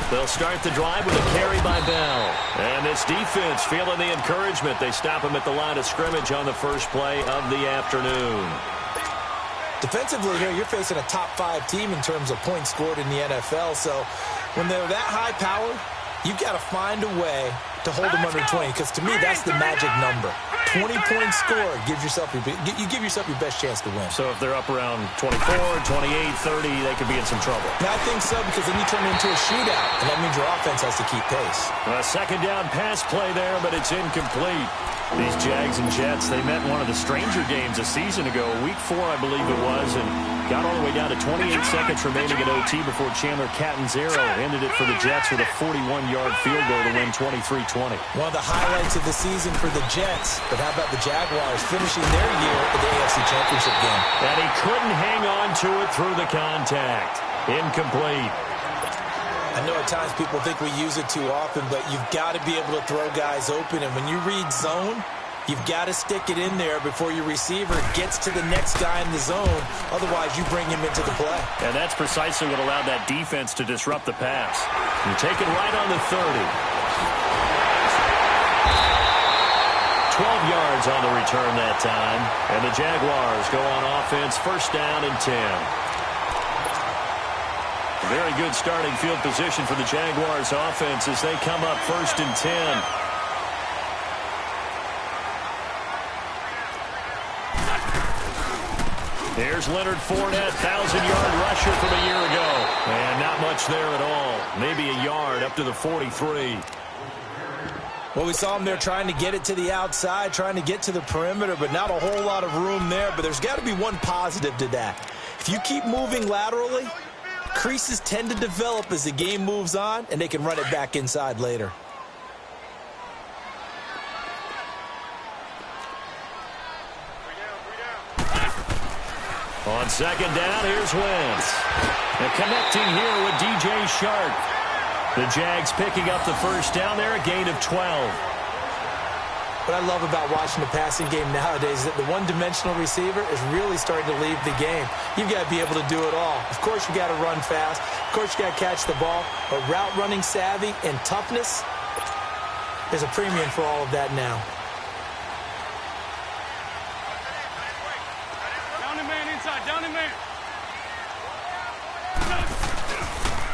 They'll start the drive with a carry by Bell. And this defense feeling the encouragement. They stop him at the line of scrimmage on the first play of the afternoon. Defensively here, you're facing a top 5 team in terms of points scored in the NFL. So when they're that high power, you've got to find a way to hold them under 20. Because to me, that's the magic number. 20-point score gives yourself you give yourself your best chance to win. So if they're up around 24, 28, 30, they could be in some trouble. And I think so, because then you turn it into a shootout, and that means your offense has to keep pace. A second down pass play there, but it's incomplete. These Jags and Jets, they met in one of the stranger games a season ago, week 4, I believe it was, and got all the way down to 28 seconds remaining in OT before Chandler Catanzaro ended it for the Jets with a 41-yard field goal to win 23-20. One of the highlights of the season for the Jets, but how about the Jaguars finishing their year at the AFC Championship game? And he couldn't hang on to it through the contact. Incomplete. I know at times people think we use it too often, but you've got to be able to throw guys open. And when you read zone, you've got to stick it in there before your receiver gets to the next guy in the zone. Otherwise, you bring him into the play. And that's precisely what allowed that defense to disrupt the pass. You take it right on the 30. 12 yards on the return that time. And the Jaguars go on offense, first down and 10. Very good starting field position for the Jaguars offense as they come up first and 10. Here's Leonard Fournette, 1,000-yard rusher from a year ago. And not much there at all. Maybe a yard up to the 43. Well, we saw him there trying to get it to the outside, trying to get to the perimeter, but not a whole lot of room there. But there's got to be one positive to that. If you keep moving laterally, creases tend to develop as the game moves on, and they can run it back inside later. On second down, here's Wentz. And connecting here with DJ Shark. The Jags picking up the first down there, a gain of 12. What I love about watching the passing game nowadays is that the one-dimensional receiver is really starting to leave the game. You've got to be able to do it all. Of course, you got to run fast. Of course, you got to catch the ball. But route running savvy and toughness, there's a premium for all of that now. Down the man inside, down the man.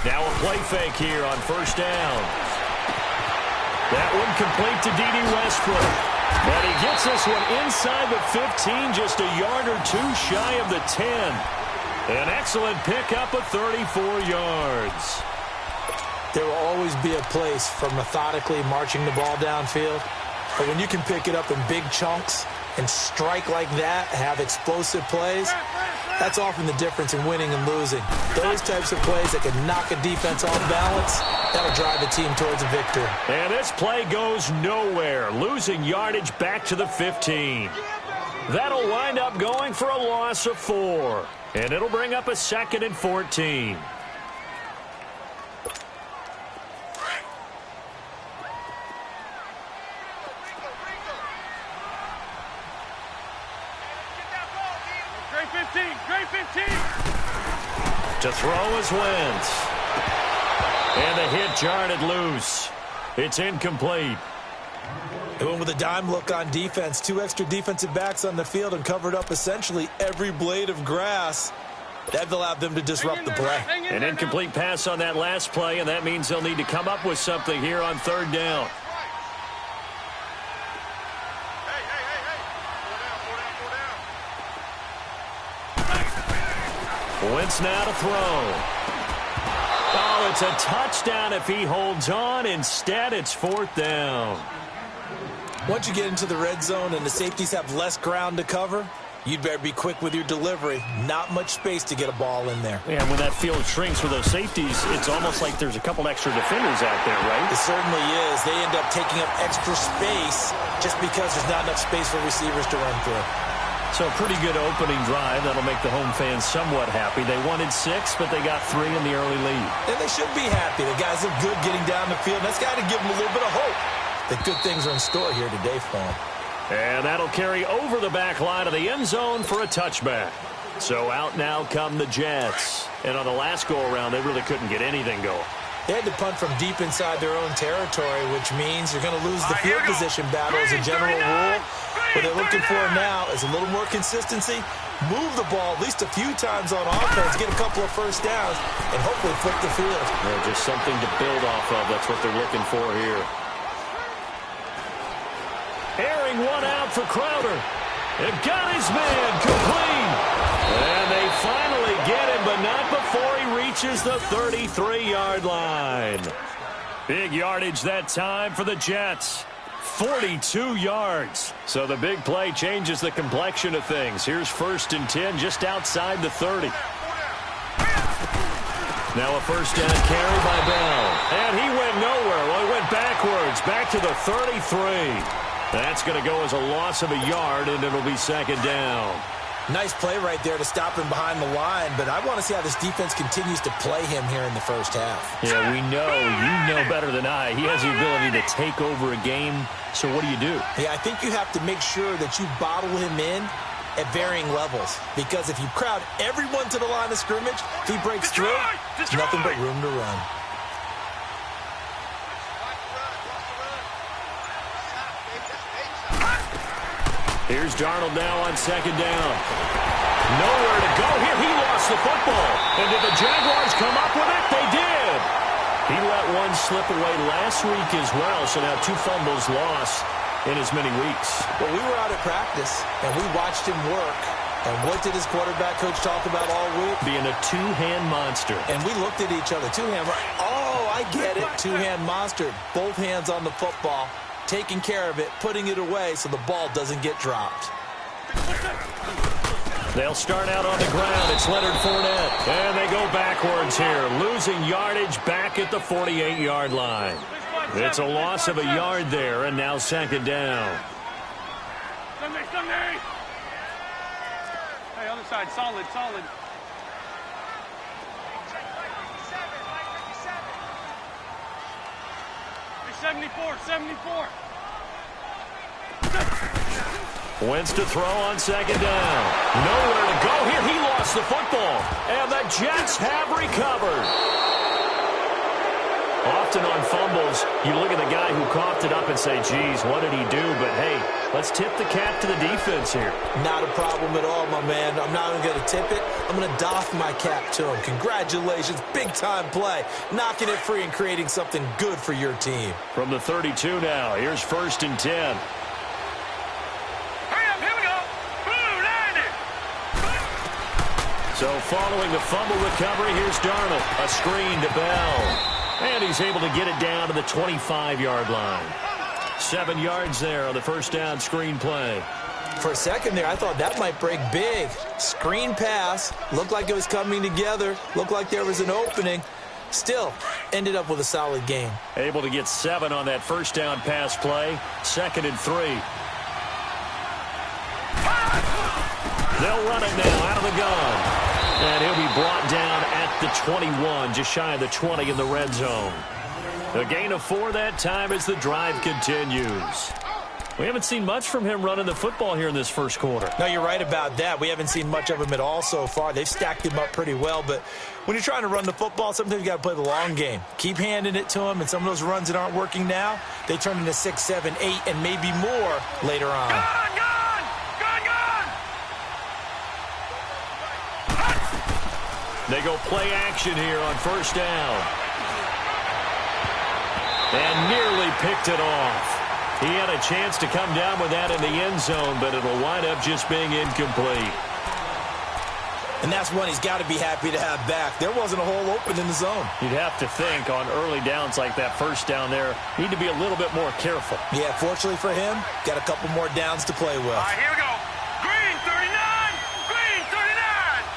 Now a play fake here on first down. That one complete to D.D. Westbrook. And he gets this one inside the 15, just a yard or two shy of the 10. An excellent pickup of 34 yards. There will always be a place for methodically marching the ball downfield. But when you can pick it up in big chunks and strike like that, have explosive plays, that's often the difference in winning and losing. Those types of plays that can knock a defense off balance, that'll drive a team towards a victory. And this play goes nowhere, losing yardage back to the 15. That'll wind up going for a loss of 4. And it'll bring up a second and 14. To throw is Wentz. And the hit jarred loose. It's incomplete. They went with a dime look on defense. 2 extra defensive backs on the field and covered up essentially every blade of grass. That allowed them to disrupt the play. An incomplete pass on that last play, and that means they'll need to come up with something here on third down. Wentz now to throw. Oh, it's a touchdown if he holds on. Instead, it's fourth down. Once you get into the red zone and the safeties have less ground to cover, you'd better be quick with your delivery. Not much space to get a ball in there. Yeah, when that field shrinks with those safeties, it's almost like there's a couple extra defenders out there, right? It certainly is. They end up taking up extra space just because there's not enough space for receivers to run through. So a pretty good opening drive. That'll make the home fans somewhat happy. They wanted 6, but they got 3 in the early lead. And they should be happy. The guys look good getting down the field. That's got to give them a little bit of hope that good things are in store here today for them. And that'll carry over the back line of the end zone for a touchback. So out now come the Jets. And on the last go-around, they really couldn't get anything going. They had to punt from deep inside their own territory, which means you're going to lose the field position battle as a general rule. What they're looking for now is a little more consistency, move the ball at least a few times on offense, get a couple of first downs, and hopefully flip the field. Yeah, just something to build off of. That's what they're looking for here. Airing one out for Crowder. They've got his man complete. And they finally get him, but not before he reaches the 33-yard line. Big yardage that time for the Jets. 42 yards. So the big play changes the complexion of things. Here's 1st and 10 just outside the 30. Now a first down carry by Bell. And he went nowhere. Well, he went backwards, back to the 33. That's going to go as a loss of a yard, and it'll be 2nd down. Nice play right there to stop him behind the line, but I want to see how this defense continues to play him here in the first half. Yeah, we know. You know better than I. He has the ability to take over a game, so what do you do? Yeah, I think you have to make sure that you bottle him in at varying levels, because if you crowd everyone to the line of scrimmage, if he breaks through, it's nothing but room to run. Here's Darnold now on 2nd down. Nowhere to go here. He lost the football. And did the Jaguars come up with it? They did. He let one slip away last week as well, so now 2 fumbles lost in as many weeks. Well, we were out at practice, and we watched him work. And what did his quarterback coach talk about all week? Being a two-hand monster. And we looked at each other. Two-hand. Oh, I get it. Two-hand monster. Both hands on the football, taking care of it, putting it away so the ball doesn't get dropped. They'll start out on the ground. It's Leonard Fournette. And they go backwards here, losing yardage back at the 48-yard line. It's a loss of a yard there, and now 2nd down. Sunday. Hey, other side, solid. 74. Wentz to throw on 2nd down. Nowhere to go here. He lost the football. And the Jets have recovered. Often on fumbles, you look at the guy who coughed it up and say, geez, what did he do? But, hey, let's tip the cap to the defense here. Not a problem at all, my man. I'm not even going to tip it. I'm going to doff my cap to him. Congratulations. Big-time play. Knocking it free and creating something good for your team. From the 32 now, here's 1st and 10. So following the fumble recovery, here's Darnold. A screen to Bell. And he's able to get it down to the 25-yard line. 7 yards there on the first down screen play. For a second there, I thought that might break big. Screen pass. Looked like it was coming together. Looked like there was an opening. Still, ended up with a solid game. Able to get 7 on that first down pass play. 2nd and 3. They'll run it now out of the gun. And he'll be brought down at the 21, just shy of the 20 in the red zone. A gain of 4 that time as the drive continues. We haven't seen much from him running the football here in this first quarter. No, you're right about that. We haven't seen much of him at all so far. They've stacked him up pretty well, but when you're trying to run the football, sometimes you got to play the long game. Keep handing it to him, and some of those runs that aren't working now, they turn into 6, 7, 8, and maybe more later on. They go play action here on first down. And nearly picked it off. He had a chance to come down with that in the end zone, but it'll wind up just being incomplete. And that's one he's got to be happy to have back. There wasn't a hole open in the zone. You'd have to think on early downs like that first down there, need to be a little bit more careful. Yeah, fortunately for him, got a couple more downs to play with. All right, here we go. Green 39. Green 39.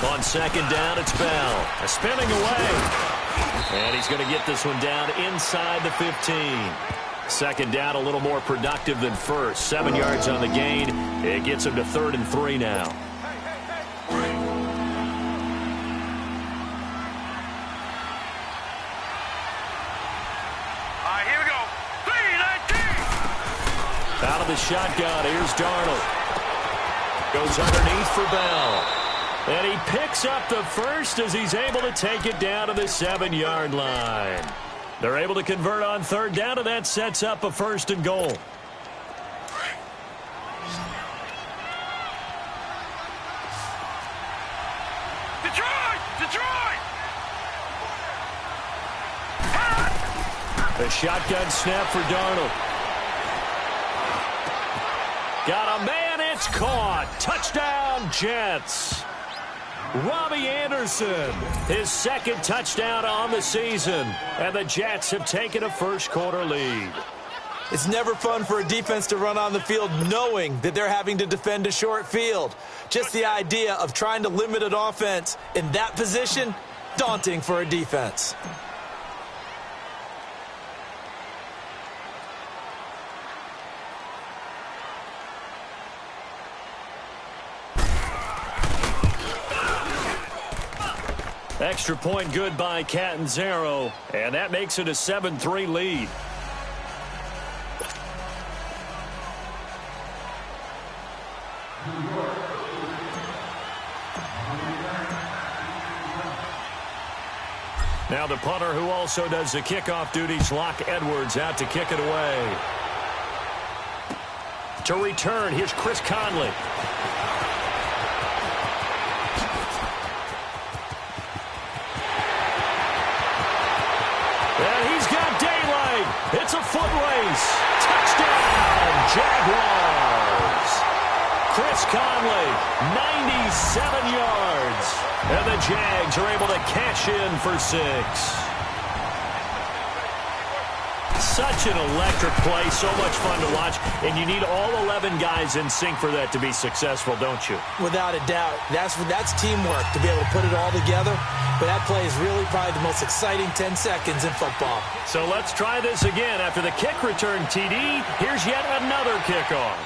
On 2nd down, it's Bell. Spinning away. And he's going to get this one down inside the 15. 2nd down, a little more productive than first. 7 yards on the gain. It gets him to 3rd and 3 now. Out of the shotgun. Here's Darnold. Goes underneath for Bell. And he picks up the first as he's able to take it down to the 7-yard line. They're able to convert on third down, and that sets up a 1st and goal. Detroit! The shotgun snap for Darnold. Got a man, it's caught. Touchdown, Jets. Robbie Anderson, his 2nd touchdown on the season. And the Jets have taken a first-quarter lead. It's never fun for a defense to run on the field knowing that they're having to defend a short field. Just the idea of trying to limit an offense in that position, daunting for a defense. Extra point good by Catanzaro, and that makes it a 7-3 lead. Now the punter who also does the kickoff duties, Locke Edwards, out to kick it away. To return, here's Chris Conley. And he's got daylight. It's a foot race. Touchdown, Jaguars. Chris Conley, 97 yards. And the Jags are able to cash in for 6. Such an electric play, so much fun to watch, and you need all 11 guys in sync for that to be successful, don't you? Without a doubt. That's teamwork to be able to put it all together. But that play is really probably the most exciting 10 seconds in football. So let's try this again. After the kick return TD, here's yet another kickoff.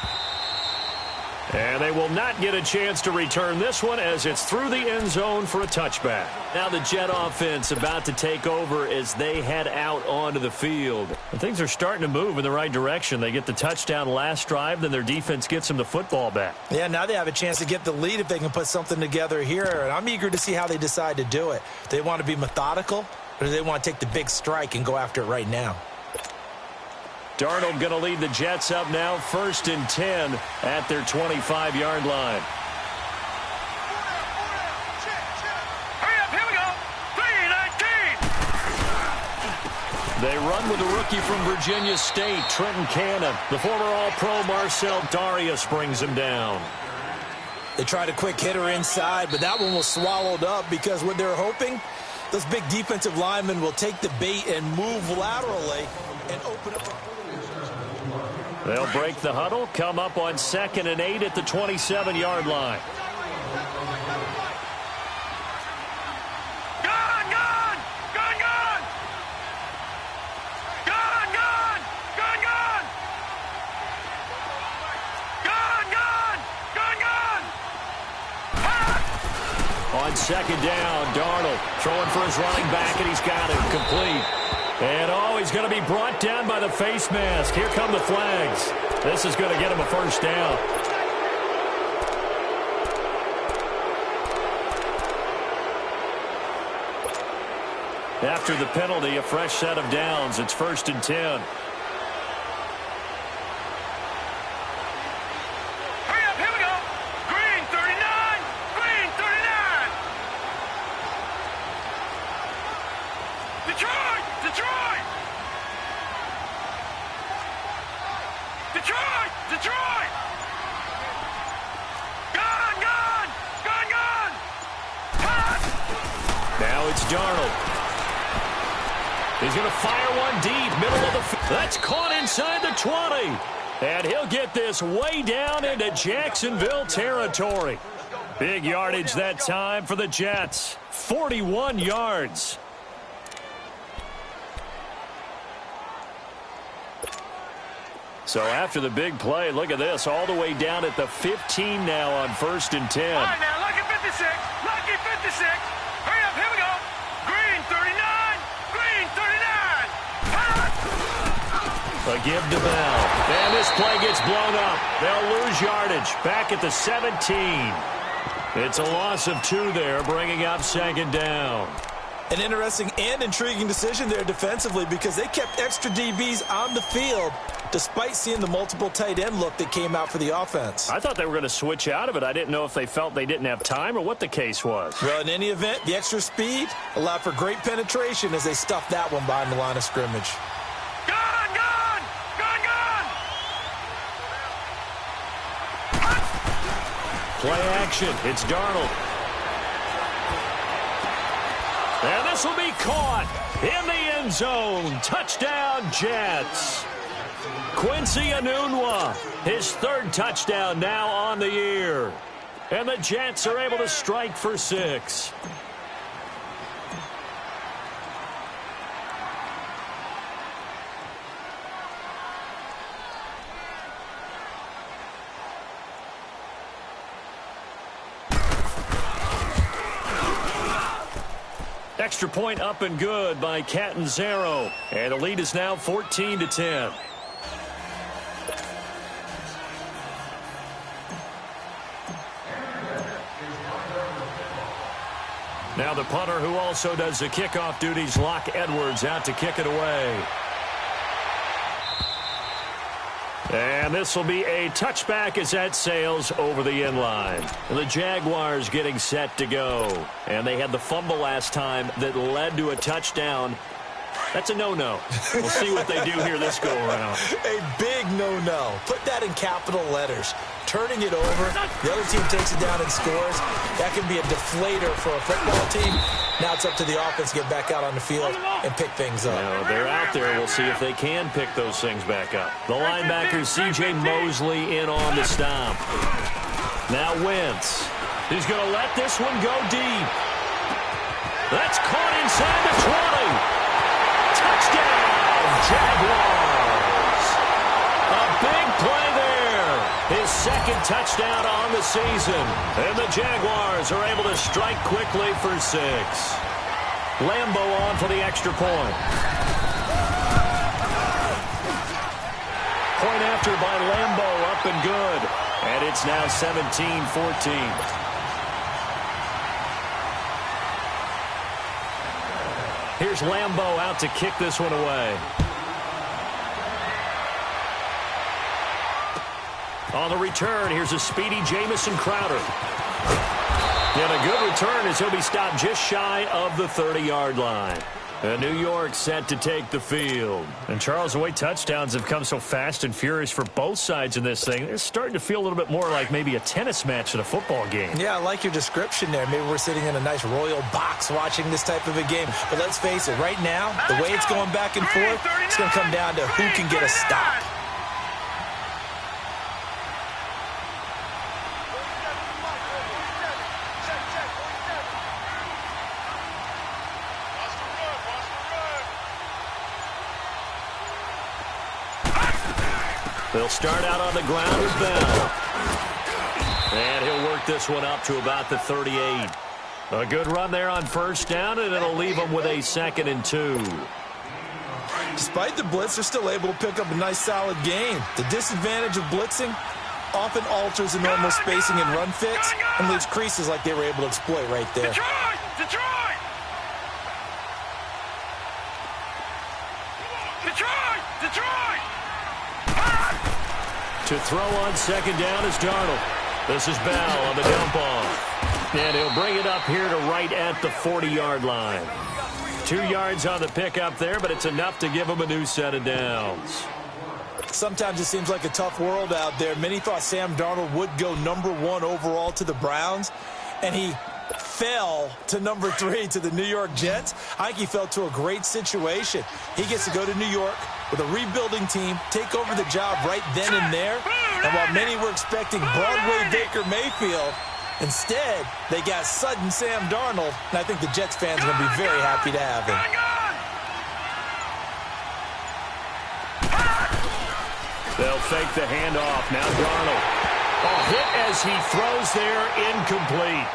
And they will not get a chance to return this one as it's through the end zone for a touchback. Now the Jet offense about to take over as they head out onto the field. And things are starting to move in the right direction. They get the touchdown last drive, then their defense gets them the football back. Yeah, now they have a chance to get the lead if they can put something together here. And I'm eager to see how they decide to do it. Do they want to be methodical, or do they want to take the big strike and go after it right now? Darnold going to lead the Jets up now, 1st and 10 at their 25-yard line. Hurry up, here we go. 3-19. They run with a rookie from Virginia State, Trenton Cannon. The former All-Pro Marcel Darius brings him down. They tried a quick hitter inside, but that one was swallowed up because what they're hoping, those big defensive linemen will take the bait and move laterally and open up. They'll break the huddle, come up on 2nd and 8 at the 27-yard line. Gone! Gone! Gone! Gone! Gone! Gone! Gone! Gone! Gone! Gone! Gone! Gone! On 2nd down, Darnold throwing for his running back, and he's got it complete. And, he's going to be brought down by the face mask. Here come the flags. This is going to get him a 1st down. After the penalty, a fresh set of downs. It's 1st and 10. Hurry up, here we go. Green 39. Green 39. Detroit! Detroit! Detroit! Detroit! Gone! Gone! Gone! Gone! Pass! Now it's Darnold. He's going to fire one deep, middle of the field. That's caught inside the 20. And he'll get this way down into Jacksonville territory. Big yardage that time for the Jets. 41 yards. So after the big play, look at this, all the way down at the 15 now on 1st and 10. All right, now, lucky 56. Lucky 56. Hurry up, here we go. Green 39. Green 39. Pass! A give to Bell. And this play gets blown up. They'll lose yardage. Back at the 17. It's a loss of 2 there, bringing up second down. An interesting and intriguing decision there defensively because they kept extra DBs on the field despite seeing the multiple tight end look that came out for the offense. I thought they were going to switch out of it. I didn't know if they felt they didn't have time or what the case was. Well, in any event, the extra speed allowed for great penetration as they stuffed that one behind the line of scrimmage. Gone, gone, gone, gone. Play action. It's Darnold. And this will be caught in the end zone. Touchdown, Jets. Quincy Enunwa, his 3rd touchdown now on the year. And the Jets are able to strike for 6. Extra point up and good by Catanzaro. And the lead is now 14-10. Now the punter who also does the kickoff duties, Locke Edwards, out to kick it away. And this will be a touchback as that sails over the end line. The Jaguars getting set to go. And they had the fumble last time that led to a touchdown. That's a no-no. We'll see what they do here this go-around. A big no-no. Put that in capital letters. Turning it over, the other team takes it down and scores. That can be a deflator for a football team. Now it's up to the offense to get back out on the field and pick things up. Now, they're out there. We'll see if they can pick those things back up. The linebacker, C.J. Mosley, in on the stop. Now Wentz. He's going to let this one go deep. That's caught inside the 20. Touchdown, Jaguars. A big play there. His 2nd touchdown on the season. And the Jaguars are able to strike quickly for 6. Lambo on for the extra point. Point after by Lambo, up and good. And it's now 17-14. Here's Lambo out to kick this one away. On the return, here's a speedy Jamison Crowder. And a good return as he'll be stopped just shy of the 30-yard line. And New York set to take the field. And, Charles, the way touchdowns have come so fast and furious for both sides in this thing, it's starting to feel a little bit more like maybe a tennis match than a football game. Yeah, I like your description there. Maybe we're sitting in a nice royal box watching this type of a game. But let's face it, right now, the way it's going back and forth, it's going to come down to who can get a stop. They'll start out on the ground with Bell. And he'll work this one up to about the 38. A good run there on 1st down, and it'll leave them with a 2nd and 2. Despite the blitz, they're still able to pick up a nice, solid gain. The disadvantage of blitzing often alters the normal spacing and run fits and leaves creases like they were able to exploit right there. Detroit! Detroit! Detroit! Detroit! To throw on 2nd down is Darnold. This is Bell on the dump off. And he'll bring it up here to right at the 40-yard line. 2 yards on the pickup there, but it's enough to give him a new set of downs. Sometimes it seems like a tough world out there. Many thought Sam Darnold would go #1 overall to the Browns, and he fell to #3 to the New York Jets. I think he fell to a great situation. He gets to go to New York with a rebuilding team, take over the job right then and there. And while many were expecting Broadway Baker Mayfield, instead, they got sudden Sam Darnold, and I think the Jets fans are going to be very happy to have him. They'll fake the handoff. Now Darnold. A hit as he throws there, incomplete.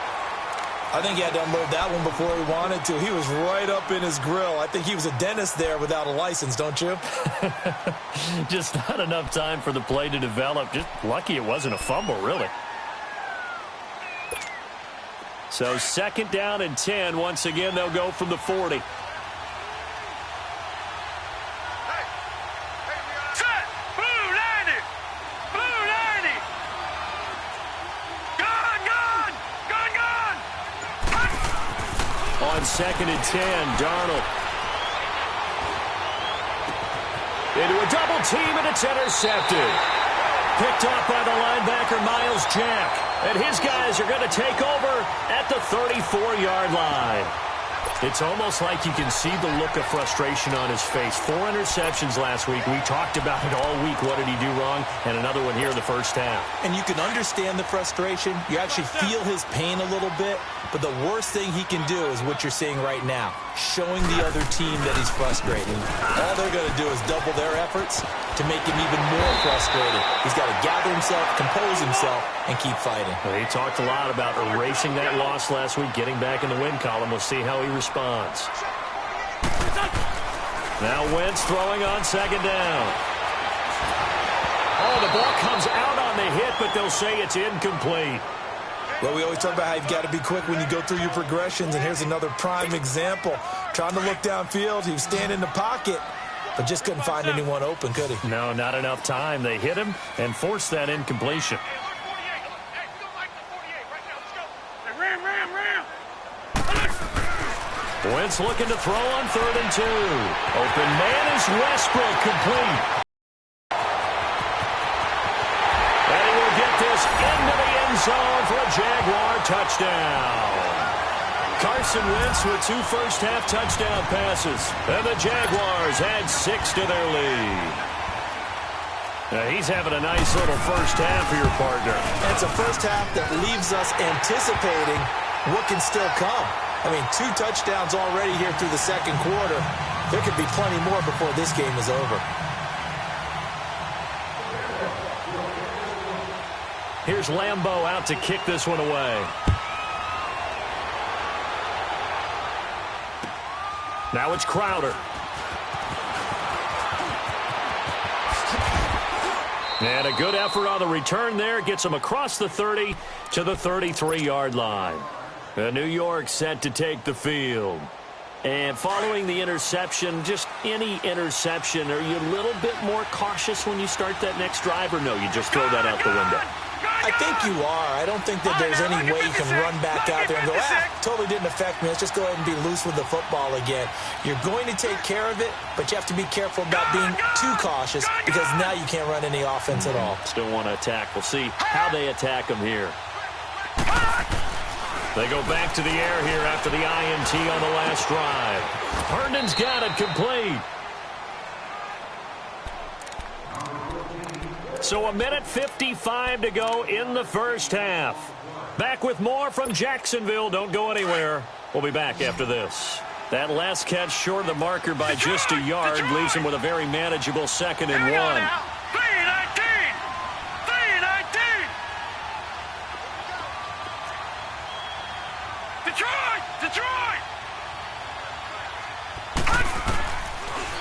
I think he had to unload that one before he wanted to. He was right up in his grill. I think he was a dentist there without a license, don't you? Just not enough time for the play to develop. Just lucky it wasn't a fumble, really. So 2nd down and 10. Once again, they'll go from the 40. On 2nd and 10, Darnold. Into a double team, and it's intercepted. Picked off by the linebacker, Miles Jack. And his guys are going to take over at the 34-yard line. It's almost like you can see the look of frustration on his face. 4 interceptions last week. We talked about it all week. What did he do wrong? And another one here in the first half. And you can understand the frustration. You actually feel his pain a little bit. But the worst thing he can do is what you're seeing right now, showing the other team that he's frustrated. All they're going to do is double their efforts to make him even more frustrated. He's got to gather himself, compose himself, and keep fighting. Well, he talked a lot about erasing that loss last week, getting back in the win column. We'll see how he responds. Now Wentz throwing on 2nd down. Oh, the ball comes out on the hit, but they'll say it's incomplete. Well, we always talk about how you've got to be quick when you go through your progressions, and here's another prime example. Trying to look downfield, he was standing in the pocket, but just couldn't find anyone open, could he? No, not enough time. They hit him and forced that incompletion. Wentz looking to throw on 3rd and 2. Open man is Westbrook, complete. And he will get this into the end zone for a Jaguar touchdown. Carson Wentz with 2 first-half touchdown passes. And the Jaguars add 6 to their lead. Now, he's having a nice little first half for your partner. And it's a first half that leaves us anticipating what can still come. I mean, 2 touchdowns already here through the 2nd quarter. There could be plenty more before this game is over. Here's Lambeau out to kick this one away. Now it's Crowder. And a good effort on the return there. Gets him across the 30 to the 33-yard line. New York set to take the field. And following the interception, just any interception, are you a little bit more cautious when you start that next drive, or no, you just throw that out the window? I think you are. I don't think that there's any way you can run back out there and go, totally didn't affect me. Let's just go ahead and be loose with the football again. You're going to take care of it, but you have to be careful about being too cautious because now you can't run any offense at all. Still want to attack. We'll see how they attack them here. They go back to the air here after the INT on the last drive. Herndon's got it complete. So 1:55 to go in the first half. Back with more from Jacksonville. Don't go anywhere. We'll be back after this. That last catch short of the marker by just a yard leaves him with a very manageable 2nd and 1.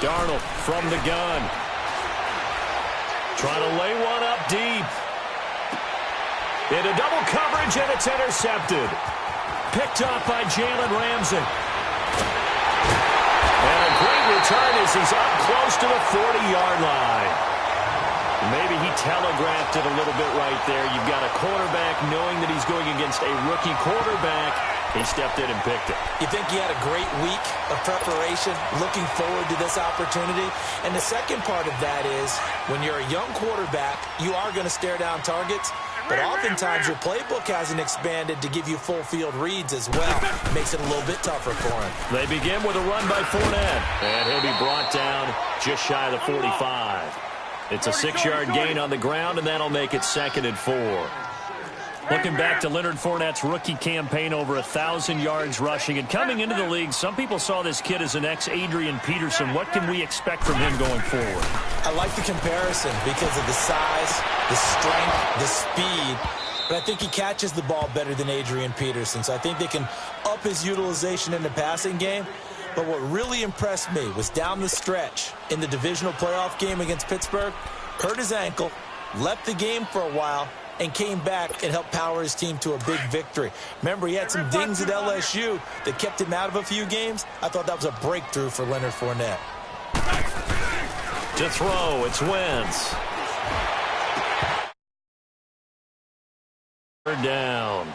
Darnold from the gun. Trying to lay one up deep. Into double coverage, and it's intercepted. Picked off by Jalen Ramsey. And a great return as he's up close to the 40-yard line. Maybe he telegraphed it a little bit right there. You've got a quarterback knowing that he's going against a rookie quarterback. He stepped in and picked it. You think he had a great week of preparation, looking forward to this opportunity? And the second part of that is, when you're a young quarterback, you are going to stare down targets, but oftentimes your playbook hasn't expanded to give you full field reads as well. Makes it a little bit tougher for him. They begin with a run by Fournette, and he'll be brought down just shy of the 45. It's a 6-yard gain on the ground, and that'll make it 2nd and 4. Looking back to Leonard Fournette's rookie campaign, over 1,000 yards rushing. And coming into the league, some people saw this kid as an ex-Adrian Peterson. What can we expect from him going forward? I like the comparison because of the size, the strength, the speed. But I think he catches the ball better than Adrian Peterson. So I think they can up his utilization in the passing game. But what really impressed me was down the stretch in the divisional playoff game against Pittsburgh, hurt his ankle, left the game for a while, and came back and helped power his team to a big victory. Remember, he had some dings at LSU that kept him out of a few games. I thought that was a breakthrough for Leonard Fournette. To throw, it's Wentz. Down.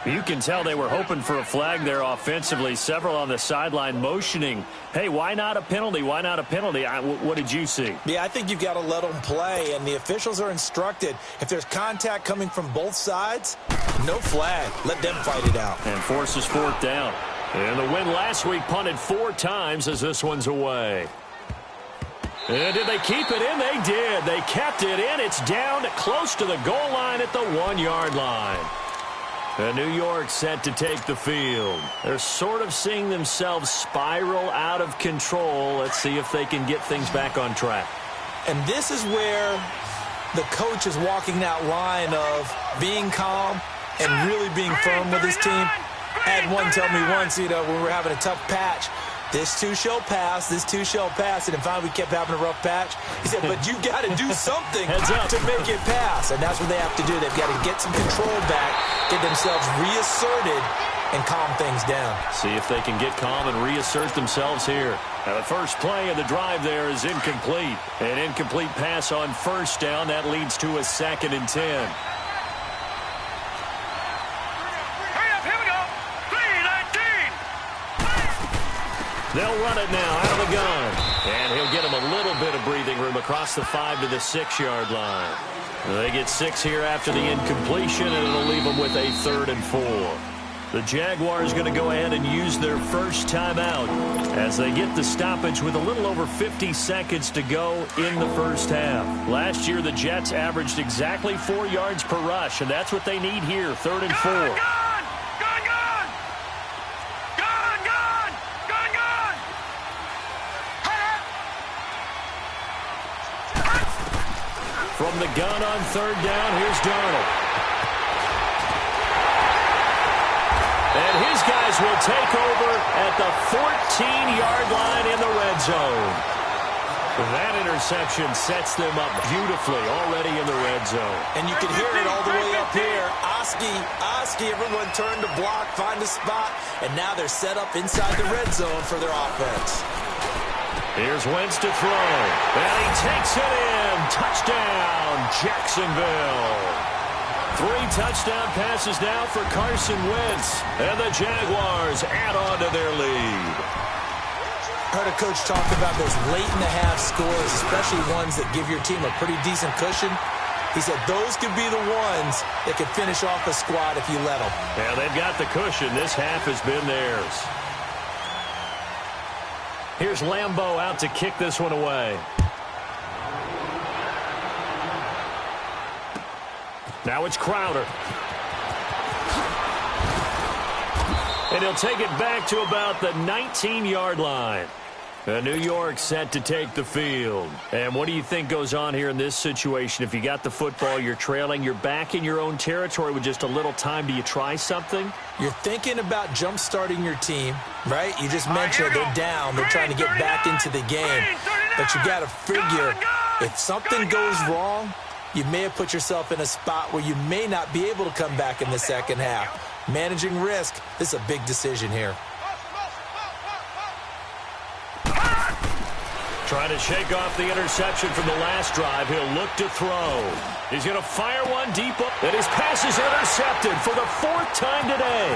You can tell they were hoping for a flag there offensively. Several on the sideline motioning, hey, why not a penalty? Why not a penalty? What did you see? Yeah, I think you've got to let them play, and the officials are instructed, if there's contact coming from both sides, no flag. Let them fight it out. And forces fourth down. And the win last week punted 4 times as this one's away. And did they keep it in? They did. They kept it in. It's down close to the goal line at the 1-yard line. And New York set to take the field. They're sort of seeing themselves spiral out of control. Let's see if they can get things back on track. And this is where the coach is walking that line of being calm and really being firm with his team. I had one tell me once, when we were having a tough patch, this too shall pass, this too shall pass. And finally we kept having a rough patch. He said, but you got to do something to make it pass. And that's what they have to do. They've got to get some control back, get themselves reasserted, and calm things down. See if they can get calm and reassert themselves here. Now the first play of the drive there is incomplete. An incomplete pass on first down. That leads to a 2nd and 10. They'll run it now out of the gun. And he'll get him a little bit of breathing room across the 5 to the 6-yard line. They get 6 here after the incompletion, and it'll leave them with a 3rd and 4. The Jaguars going to go ahead and use their first timeout as they get the stoppage with a little over 50 seconds to go in the first half. Last year, the Jets averaged exactly 4 yards per rush, and that's what they need here, 3rd and 4. From the gun on 3rd down, here's Darnold. And his guys will take over at the 14-yard line in the red zone. That interception sets them up beautifully already in the red zone. And you can hear it all the way up here. Oski, everyone turned to block, find a spot, and now they're set up inside the red zone for their offense. Here's Wentz to throw, and he takes it in. Touchdown, Jacksonville. 3 touchdown passes now for Carson Wentz, and the Jaguars add on to their lead. Heard a coach talk about those late-in-the-half scores, especially ones that give your team a pretty decent cushion. He said those could be the ones that could finish off a squad if you let them. Yeah, they've got the cushion. This half has been theirs. Here's Lambeau out to kick this one away. Now it's Crowder. And he'll take it back to about the 19-yard line. New York set to take the field. And what do you think goes on here in this situation? If you got the football, you're trailing, you're back in your own territory with just a little time. Do you try something? You're thinking about jump-starting your team, right? You just mentioned they're down. They're trying to get back into the game. But you got to figure if something goes wrong, you may have put yourself in a spot where you may not be able to come back in the second half. Managing risk, this is a big decision here. Trying to shake off the interception from the last drive. He'll look to throw. He's going to fire one deep up. And his pass is intercepted for the 4th time today.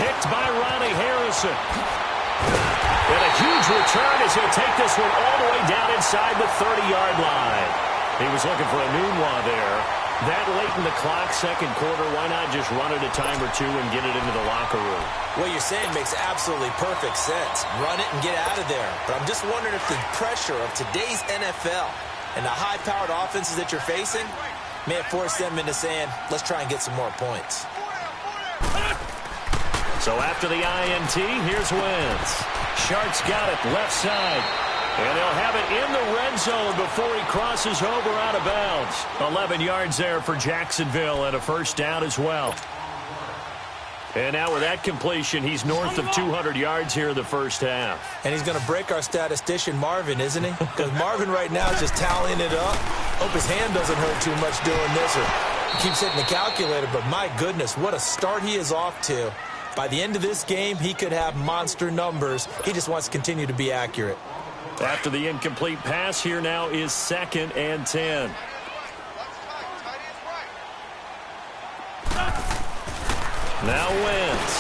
Picked by Ronnie Harrison. And a huge return as he'll take this one all the way down inside the 30-yard line. He was looking for a Nunwa there. That late in the clock, second quarter, why not just run it a time or two and get it into the locker room? What you're saying makes absolutely perfect sense. Run it and get out of there. But I'm just wondering if the pressure of today's NFL and the high-powered offenses that you're facing, May have forced them into saying, let's try and get some more points. So after the INT, here's Wentz. Shart's got it left side. And they'll have it in the red zone before he crosses over out of bounds. 11 yards there for Jacksonville and a first down as well. And now with that completion, he's north of 200 yards here in the first half. And he's going to break our statistician, Marvin, isn't he? Because Marvin right now is just tallying it up. Hope his hand doesn't hurt too much doing this. Or he keeps hitting the calculator, but my goodness, what a start he is off to. By the end of this game, he could have monster numbers. He just wants to continue to be accurate. After the incomplete pass, here now is 2nd and 10. Now Wentz.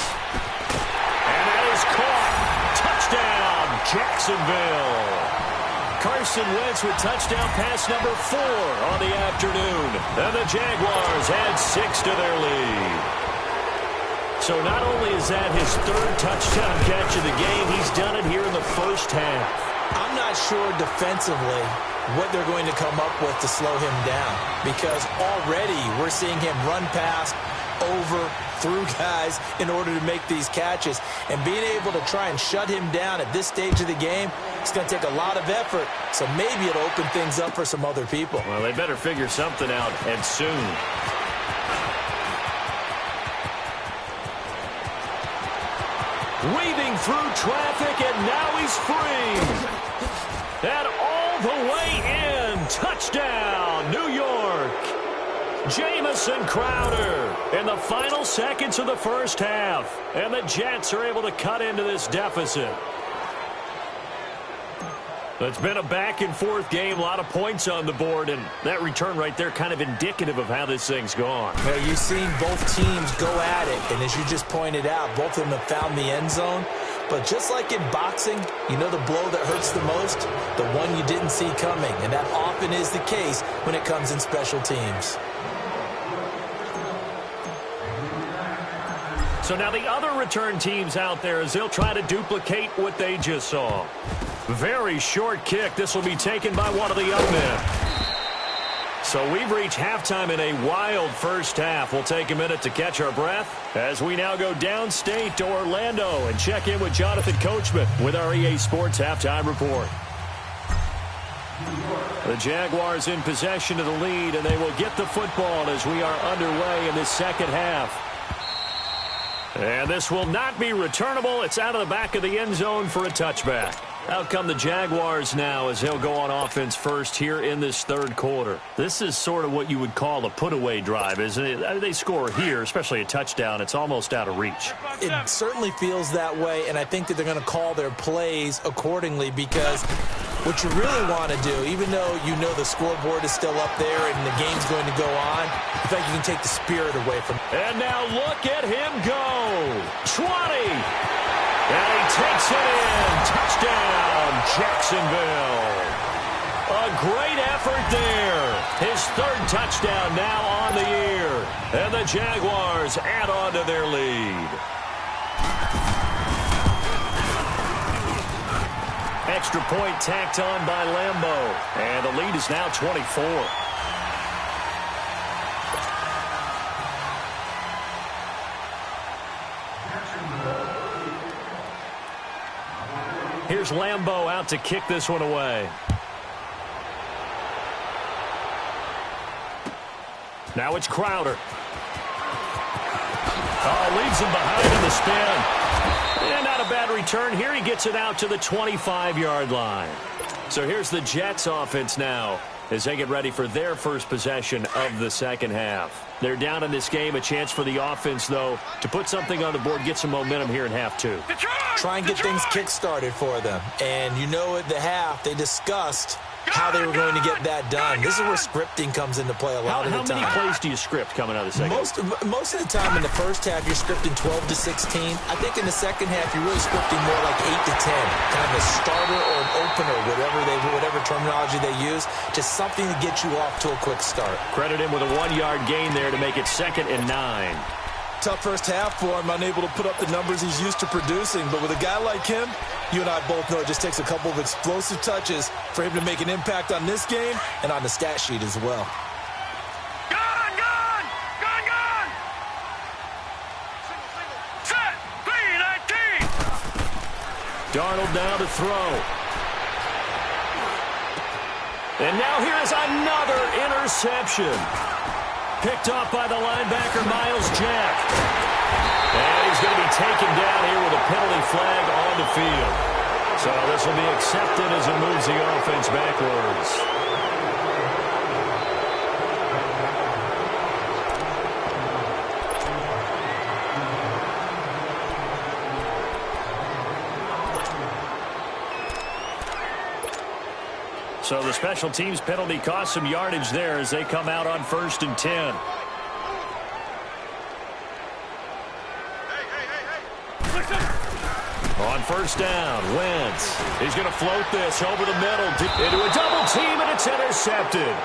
And that is caught. Touchdown, Jacksonville. Carson Wentz with touchdown pass number 4 on the afternoon. And the Jaguars add 6 to their lead. So not only is that his 3rd touchdown catch of the game, he's done it here in the first half. I'm not sure defensively what they're going to come up with to slow him down, because already we're seeing him run past, over, through guys in order to make these catches. And being able to try and shut him down at this stage of the game, it's going to take a lot of effort. So maybe it'll open things up for some other people. Well, they better figure something out, and soon. Weaving through traffic, and now he's free. And all the way in. Touchdown, New York. Jamison Crowder in the final seconds of the first half. And the Jets are able to cut into this deficit. It's been a back-and-forth game, a lot of points on the board, and that return right there kind of indicative of how this thing's gone. Well, you've seen both teams go at it, and as you just pointed out, both of them have found the end zone. But just like in boxing, you know the blow that hurts the most? The one you didn't see coming, and that often is the case when it comes in special teams. So now the other return teams out there as they'll try to duplicate what they just saw. Very short kick. This will be taken by one of the young men. So we've reached halftime in a wild first half. We'll take a minute to catch our breath as we now go downstate to Orlando and check in with Jonathan Coachman with our EA Sports Halftime Report. The Jaguars in possession of the lead, and they will get the football as we are underway in this second half. And this will not be returnable. It's out of the back of the end zone for a touchback. Out come the Jaguars now as they'll go on offense first here in this third quarter. This is sort of what you would call a put-away drive, isn't it? They score here, especially a touchdown. It's almost out of reach. It certainly feels that way, and I think that they're going to call their plays accordingly, because what you really want to do, even though you know the scoreboard is still up there and the game's going to go on, I think you can take the spirit away from it. And now look at him go. 20. And he takes it in. Touchdown, Jacksonville. A great effort there. His 3rd touchdown now on the year. And the Jaguars add on to their lead. Extra point tacked on by Lambo. And the lead is now 24. Here's Lambo out to kick this one away. Now it's Crowder. Oh, leaves him behind in the spin. And not a bad return. Here he gets it out to the 25-yard line. So here's the Jets offense now as they get ready for their first possession of the second half. They're down in this game. A chance for the offense, though, to put something on the board, get some momentum here in half 2. Try and get things kick-started for them. And you know at the half, they discussed how they were going to get that done. This is where scripting comes into play a lot of the time. How many plays do you script coming out of the second? Most of the time in the first half, you're scripting 12 to 16. I think in the second half, you're really scripting more like 8 to 10. Kind of a starter or an opener, whatever terminology they use. Just something to get you off to a quick start. Credit him with a 1-yard gain there to make it 2nd and 9. Tough first half for him, unable to put up the numbers he's used to producing. But with a guy like him, you and I both know it just takes a couple of explosive touches for him to make an impact on this game and on the stat sheet as well. Go! Darnold now to throw. And now here is another interception. Picked off by the linebacker, Miles Jack. And he's going to be taken down here with a penalty flag on the field. So this will be accepted as it moves the offense backwards. So the special teams penalty cost some yardage there as they come out on 1st and 10. On 1st down, Wentz. He's going to float this over the middle into a double team, and it's intercepted.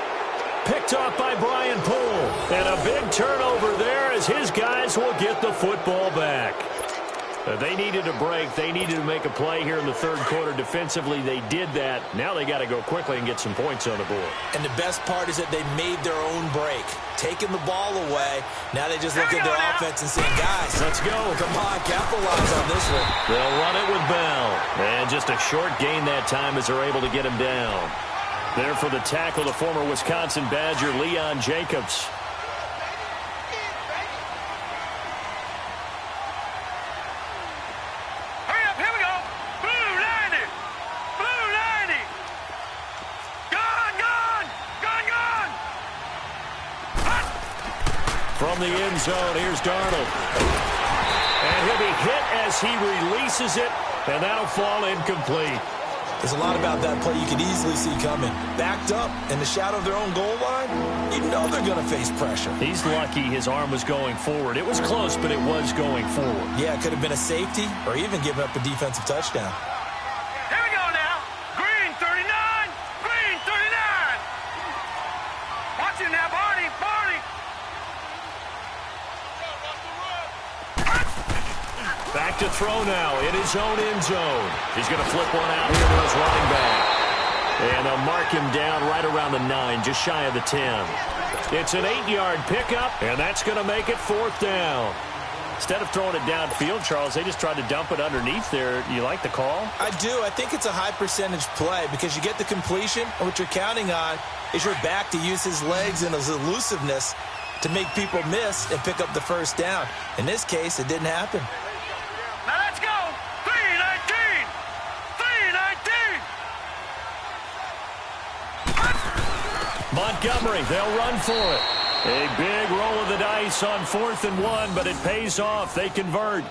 Picked off by Brian Poole. And a big turnover there as his guys will get the football back. They needed a break. They needed to make a play here in the 3rd quarter. Defensively, they did that. Now they got to go quickly and get some points on the board. And the best part is that they made their own break. Taking the ball away. Now they just look at their offense and say, guys, let's go. Come on, capitalize on this one. They'll run it with Bell. And just a short gain that time as they're able to get him down. There for the tackle, the former Wisconsin Badger, Leon Jacobs. From the end zone, here's Darnold. And he'll be hit as he releases it, and that'll fall incomplete. There's a lot about that play you could easily see coming. Backed up in the shadow of their own goal line, you know they're going to face pressure. He's lucky his arm was going forward. It was close, but it was going forward. Yeah, it could have been a safety or even given up a defensive touchdown. Here we go now. Green 39. Green 39. Watch it now, Barney. Barney. Back to throw now in his own end zone. He's going to flip one out here to his running back. And they'll mark him down right around the 9, just shy of the 10. It's an 8-yard pickup, and that's going to make it 4th down. Instead of throwing it downfield, Charles, they just tried to dump it underneath there. You like the call? I do. I think it's a high-percentage play because you get the completion, and what you're counting on is your back to use his legs and his elusiveness to make people miss and pick up the 1st down. In this case, it didn't happen. Now let's go. 319. 319. Montgomery, they'll run for it. A big roll of the dice on 4th and 1, but it pays off. They convert.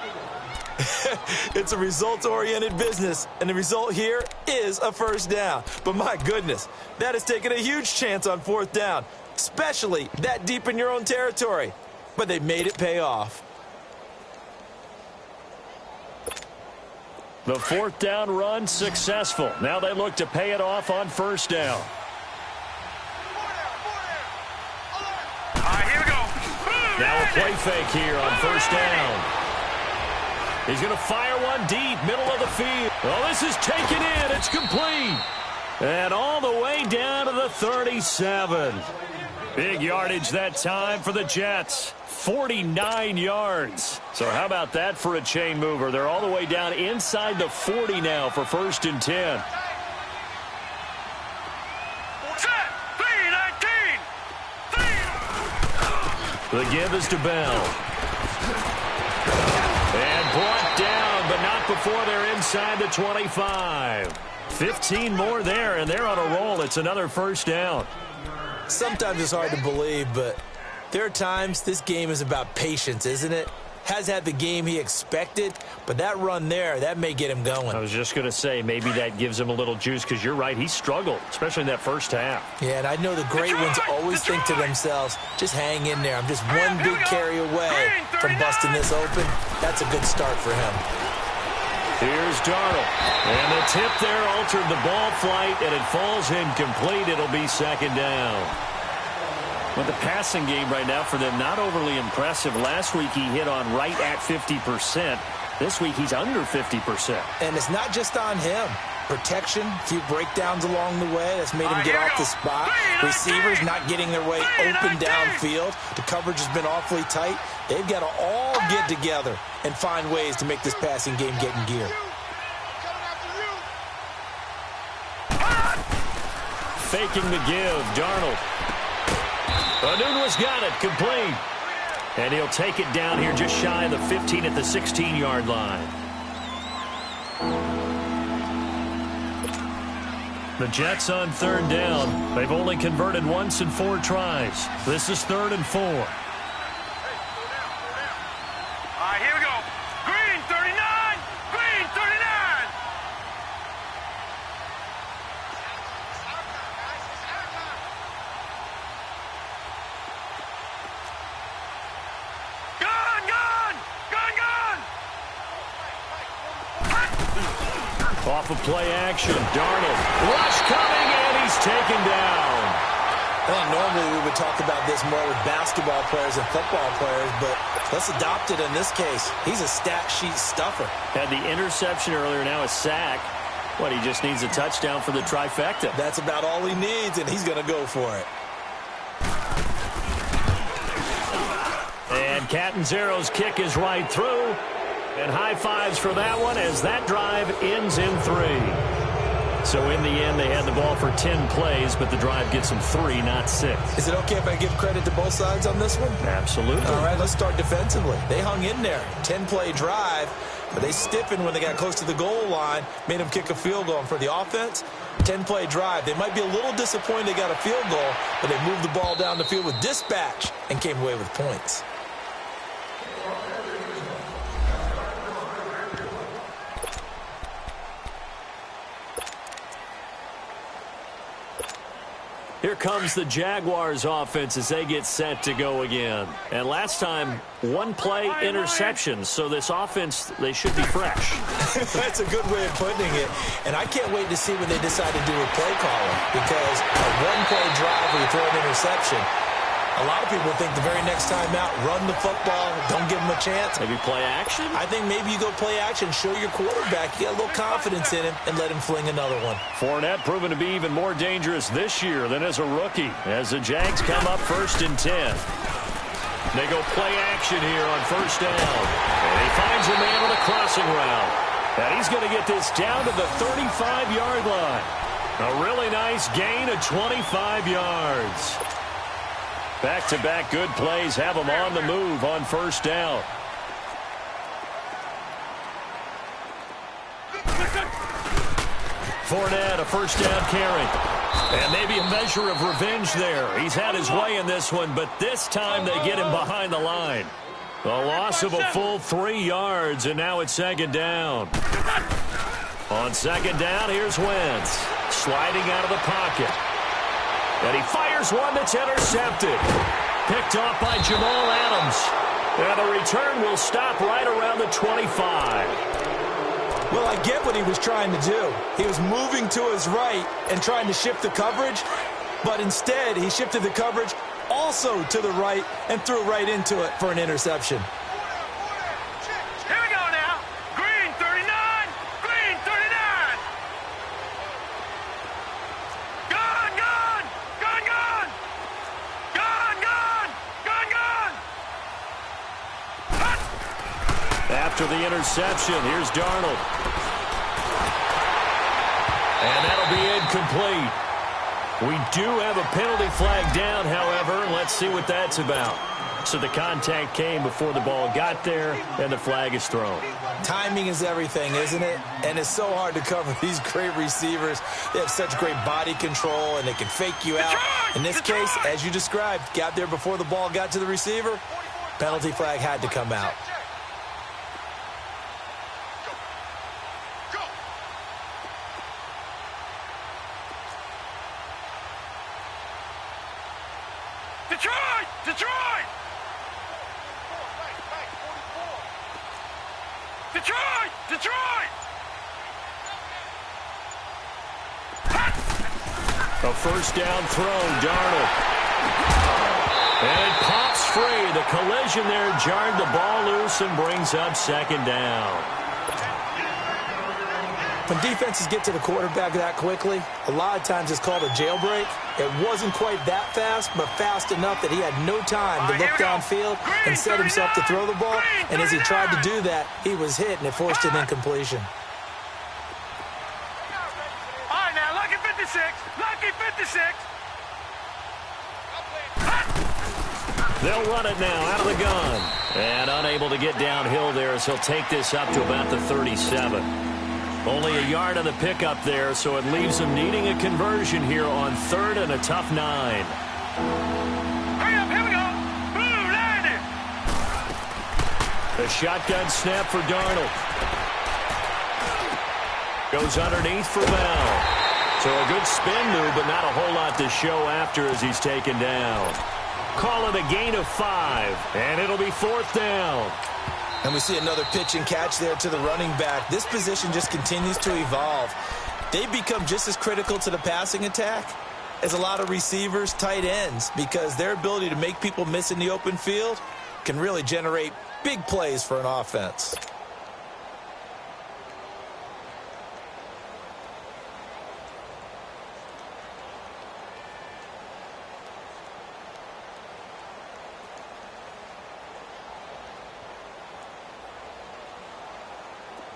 It's a results-oriented business, and the result here is a 1st down. But my goodness, that has taken a huge chance on 4th down, especially that deep in your own territory. But they made it pay off. The 4th down run successful. Now they look to pay it off on 1st down. All right, here we go. Now a play fake here on 1st down. He's going to fire one deep, middle of the field. Well, this is taken in. It's complete. And all the way down to the 37. Big yardage that time for the Jets. 49 yards. So how about that for a chain mover? They're all the way down inside the 40 now for 1st and 10. Set. 319. The give is to Bell. And brought down, but not before they're inside the 25. 15 more there, and they're on a roll. It's another 1st down. Sometimes it's hard to believe, but there are times this game is about patience, isn't it? Has had the game he expected, but that run there, that may get him going. I was just going to say, maybe that gives him a little juice, because you're right, he struggled, especially in that 1st half. Yeah, and I know the great ones always think to themselves, just hang in there. I'm just one big carry away from busting this open. That's a good start for him. Here's Darnold. And the tip there altered the ball flight, and it falls incomplete. It'll be 2nd down. But the passing game right now for them, not overly impressive. Last week he hit on right at 50%. This week he's under 50%. And it's not just on him. Protection, a few breakdowns along the way. That's made him get off the spot. Receivers not getting their way open downfield. The coverage has been awfully tight. They've got to all get together and find ways to make this passing game get in gear. faking the give. Darnold. Anunwa's got it. Complete. And he'll take it down here just shy of the 15 at the 16-yard line. The Jets on third down. They've only converted once in 4 tries. This is 3rd and 4. All right, here we go. Green 39. Green 39. Gun, gun. Gun, gun. Off of play action. Darnold. Rush coming, and he's taken down. I think normally we would talk about this more with basketball players and football players, but let's adopt it in this case. He's a stat sheet stuffer. Had the interception earlier, now a sack. What, he just needs a touchdown for the trifecta. That's about all he needs, and he's going to go for it. And Catanzaro's kick is right through. And high fives for that one as that drive ends in 3. So in the end, they had the ball for 10 plays, but the drive gets them 3, not 6. Is it okay if I give credit to both sides on this one? Absolutely. All right, let's start defensively. They hung in there. 10-play drive, but they stiffened when they got close to the goal line, made them kick a field goal. And for the offense, 10-play drive. They might be a little disappointed they got a field goal, but they moved the ball down the field with dispatch and came away with points. Here comes the Jaguars offense as they get set to go again. And last time, 1-play interception. So this offense, they should be fresh. That's a good way of putting it. And I can't wait to see what they decide to do with play calling. Because a 1-play drive where you throw an interception, a lot of people think the very next time out, run the football, don't give them a chance. Maybe play action? I think maybe you go play action, show your quarterback, you got a little confidence in him, and let him fling another one. Fournette proven to be even more dangerous this year than as a rookie, as the Jags come up 1st and 10. They go play action here on 1st down. And he finds a man on a crossing route. And he's going to get this down to the 35-yard line. A really nice gain of 25 yards. Back-to-back good plays have them on the move on 1st down. Fournette, a 1st down carry. And maybe a measure of revenge there. He's had his way in this one, but this time they get him behind the line. A loss of a full 3 yards, and now it's 2nd down. On 2nd down, here's Wentz. Sliding out of the pocket. And he fires one that's intercepted. Picked off by Jamal Adams. And the return will stop right around the 25. Well, I get what he was trying to do. He was moving to his right and trying to shift the coverage, but instead he shifted the coverage also to the right and threw right into it for an interception. Here we go now. Green 39. Green 39. Gun, gun. Gun, gun. Gun, gun. Gun, gun. After the interception, here's Darnold. And that'll be incomplete. We do have a penalty flag down, however. Let's see what that's about. So the contact came before the ball got there, and the flag is thrown. Timing is everything, isn't it? And it's so hard to cover these great receivers. They have such great body control, and they can fake you out. In this case, as you described, got there before the ball got to the receiver. Penalty flag had to come out. Detroit! Detroit! Detroit! Detroit! A 1st down throw, Darnold. And it pops free. The collision there jarred the ball loose and brings up 2nd down. When defenses get to the quarterback that quickly, a lot of times it's called a jailbreak. It wasn't quite that fast, but fast enough that he had no time to look downfield and set himself to throw the ball. And as he tried to do that, he was hit, and it forced an incompletion. All right, now, lucky 56. Lucky 56. They'll run it now out of the gun. And unable to get downhill there as he'll take this up to about the 37. Only a yard on the pickup there, so it leaves him needing a conversion here on 3rd and a tough 9. Hurry up, here we go. Blue, landed. The shotgun snap for Darnold. Goes underneath for Bell. So a good spin move, but not a whole lot to show after as he's taken down. Call it a gain of 5, and it'll be 4th down. And we see another pitch and catch there to the running back. This position just continues to evolve. They've become just as critical to the passing attack as a lot of receivers, tight ends, because their ability to make people miss in the open field can really generate big plays for an offense.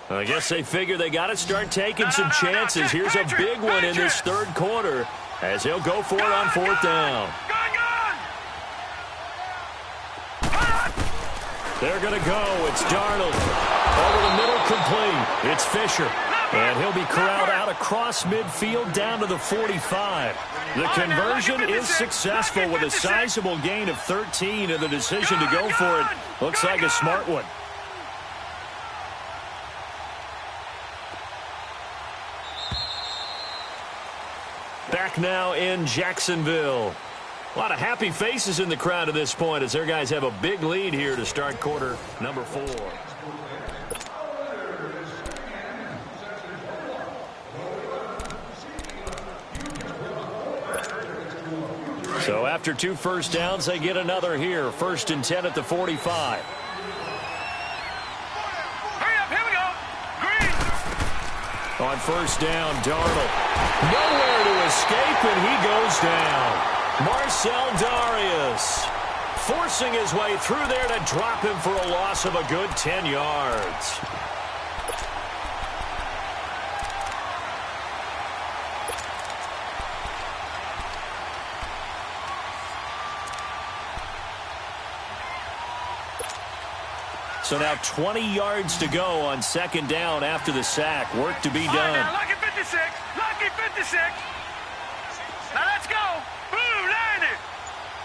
I guess they figure they got to start taking some chances. Here's a big one in this 3rd quarter as he'll go for it on 4th down. They're going to go. It's Darnold. Over the middle, complete. It's Fisher. And he'll be corralled out across midfield down to the 45. The conversion is successful with a sizable gain of 13, and the decision to go for it looks like a smart one. Back now in Jacksonville. A lot of happy faces in the crowd at this point as their guys have a big lead here to start quarter number 4. So after 2 first downs, they get another here. 1st and 10 at the 45. Hurry up, here we go. Green. On 1st down, Darnold. Nowhere to escape, and he goes down. Marcel Darius forcing his way through there to drop him for a loss of a good 10 yards. So now 20 yards to go on 2nd down after the sack. Work to be done. Now, lucky 56. Lucky 56. Now let's go. Blue 90.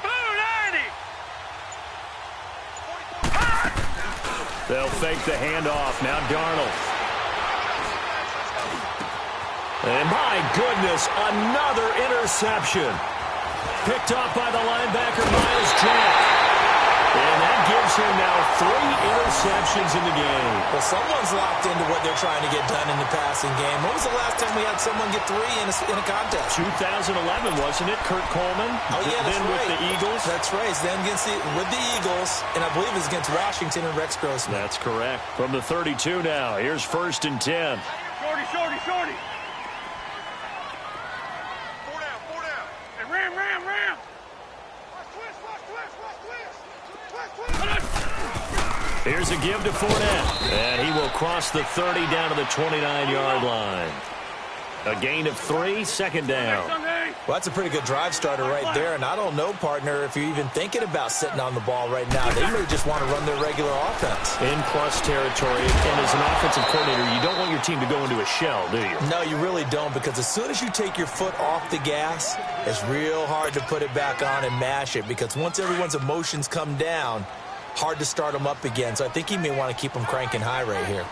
Blue 90. They'll fake the handoff. Now Darnold. And my goodness, another interception. Picked off by the linebacker, Miles Jack. And that gives him now 3 interceptions in the game. Well, someone's locked into what they're trying to get done in the passing game. When was the last time we had someone get 3 in a contest? 2011, wasn't it? Kurt Coleman. Oh, yeah, that's then right. With the Eagles. That's right. Then with the Eagles, and I believe it's against Washington and Rex Grossman. That's correct. From the 32 now. Here's 1st and 10. Shorty, shorty, shorty. 4 down, 4 down. And ram, ram, ram. Watch twist, watch twist, watch twist. Here's a give to Fournette. And he will cross the 30 down to the 29-yard line. A gain of 3, 2nd down. Well, that's a pretty good drive starter right there. And I don't know, partner, if you're even thinking about sitting on the ball right now. They may just want to run their regular offense. In plus territory. And as an offensive coordinator, you don't want your team to go into a shell, do you? No, you really don't, because as soon as you take your foot off the gas, it's real hard to put it back on and mash it, because once everyone's emotions come down, hard to start them up again. So I think he may want to keep them cranking high right here.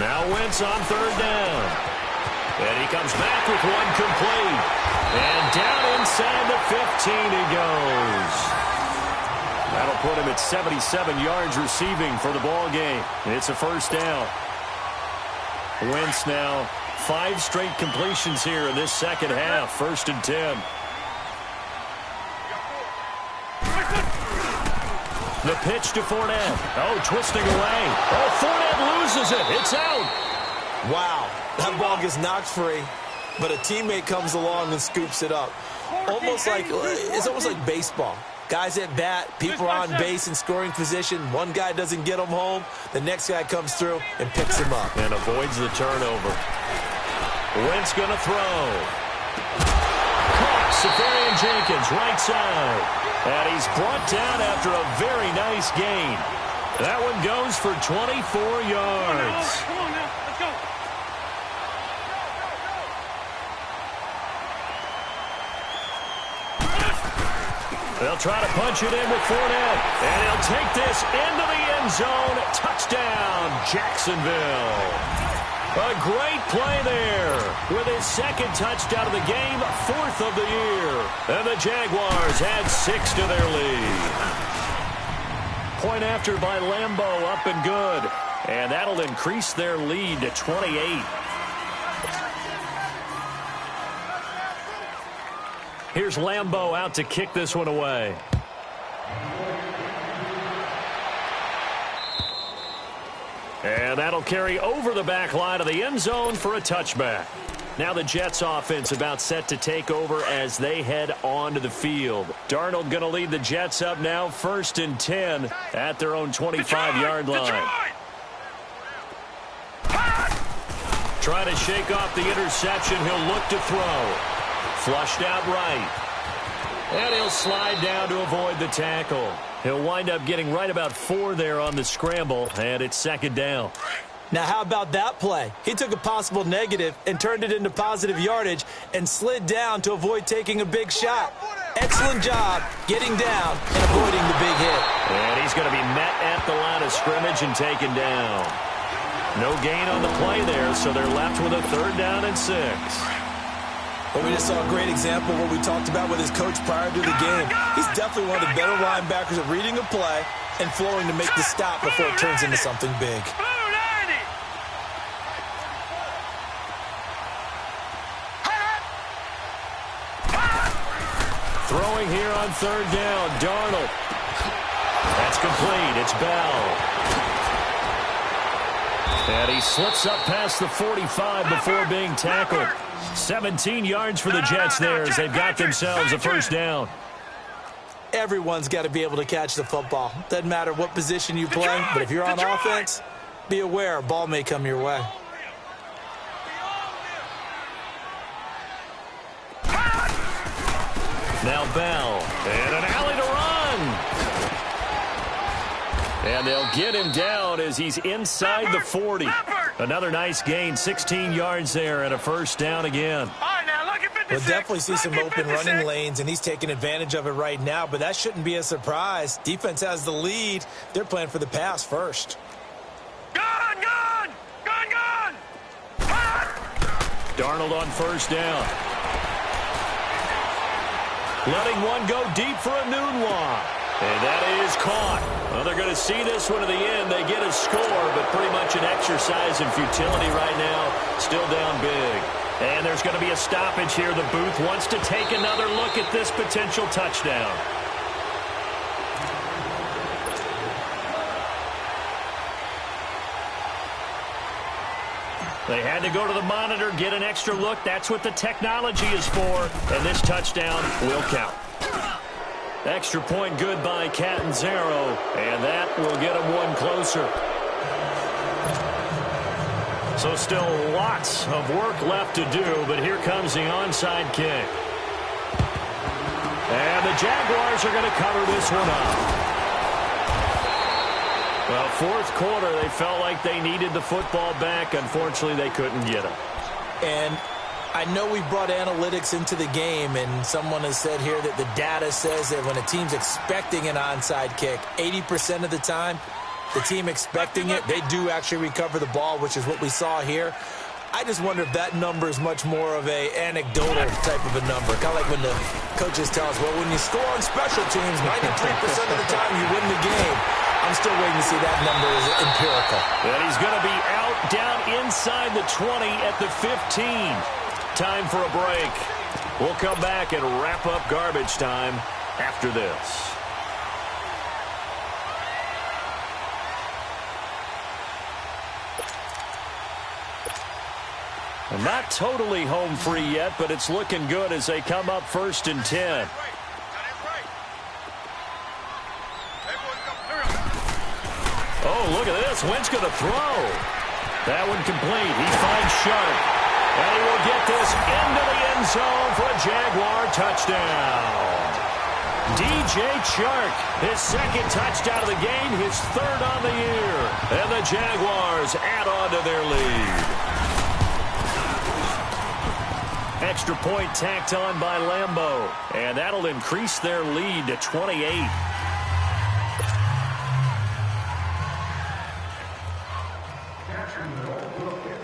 Now Wentz on 3rd down. And he comes back with one complete. And down inside the 15 he goes. That'll put him at 77 yards receiving for the ball game. It's a 1st down. Wentz now 5 straight completions here in this 2nd half. 1st and 10. The pitch to Fournette. Oh, twisting away. Oh, Fournette loses it. It's out. Wow. That ball gets knocked free, but a teammate comes along and scoops it up. It's almost like baseball. Guys at bat, people are on base in scoring position. One guy doesn't get him home. The next guy comes through and picks him up. And avoids the turnover. Wentz going to throw. Caught. Safarian Jenkins, right side. And he's brought down after a very nice gain. That one goes for 24 yards. Come on now. Let's go. They'll try to punch it in with Fournette. And he'll take this into the end zone. Touchdown, Jacksonville. A great play there with his second touchdown of the game, fourth of the year. And the Jaguars add 6 to their lead. Point after by Lambeau, up and good. And that'll increase their lead to 28. Here's Lambeau out to kick this one away. And that'll carry over the back line of the end zone for a touchback. Now the Jets offense about set to take over as they head onto the field. Darnold going to lead the Jets up now, 1st and 10 at their own 25-yard line. Trying to shake off the interception. He'll look to throw. Flushed out right. And he'll slide down to avoid the tackle. He'll wind up getting right about 4 there on the scramble, and it's 2nd down. Now, how about that play? He took a possible negative and turned it into positive yardage and slid down to avoid taking a big shot. Excellent job getting down and avoiding the big hit. And he's going to be met at the line of scrimmage and taken down. No gain on the play there, so they're left with a 3rd down and 6. But we just saw a great example of what we talked about with his coach prior to the game. He's definitely one of the better linebackers at reading a play and flowing to make the stop before it turns into something big. Throwing here on 3rd down, Darnold. That's complete. It's Bell. And he slips up past the 45 before being tackled. 17 yards for the Jets there as they've got themselves a 1st down. Everyone's got to be able to catch the football. Doesn't matter what position you play, but if you're on offense, be aware a ball may come your way. Now Bell, and an alley to run. And they'll get him down as he's inside the 40. Another nice gain, 16 yards there and a 1st down again. We'll definitely see some open running lanes, and he's taking advantage of it right now, but that shouldn't be a surprise. Defense has the lead. They're playing for the pass first. Gun! Darnold on 1st down. Letting one go deep for a Nunwa. And that is caught. Well, they're going to see this one to the end. They get a score, but pretty much an exercise in futility right now. Still down big. And there's going to be a stoppage here. The booth wants to take another look at this potential touchdown. They had to go to the monitor, get an extra look. That's what the technology is for. And this touchdown will count. Extra point good by Catanzaro, and that will get him one closer. So still lots of work left to do, but here comes the onside kick. And the Jaguars are going to cover this one up. Well, 4th quarter, they felt like they needed the football back. Unfortunately, they couldn't get it. And I know we brought analytics into the game, and someone has said here that the data says that when a team's expecting an onside kick, 80% of the time, the team expecting it, they do actually recover the ball, which is what we saw here. I just wonder if that number is much more of a anecdotal type of a number. Kind of like when the coaches tell us, well, when you score on special teams, 93% of the time you win the game. I'm still waiting to see that number is empirical. And he's going to be out down inside the 20 at the 15. Time for a break. We'll come back and wrap up garbage time after this. Not totally home free yet, but it's looking good as they come up 1st and 10. Oh, look at this. Wentz going to throw. That one complete. He finds Sharp. And he will get this into the end zone for a Jaguar touchdown. DJ Chark, his second touchdown of the game, his third on the year. And the Jaguars add on to their lead. Extra point tacked on by Lambo. And that'll increase their lead to 28.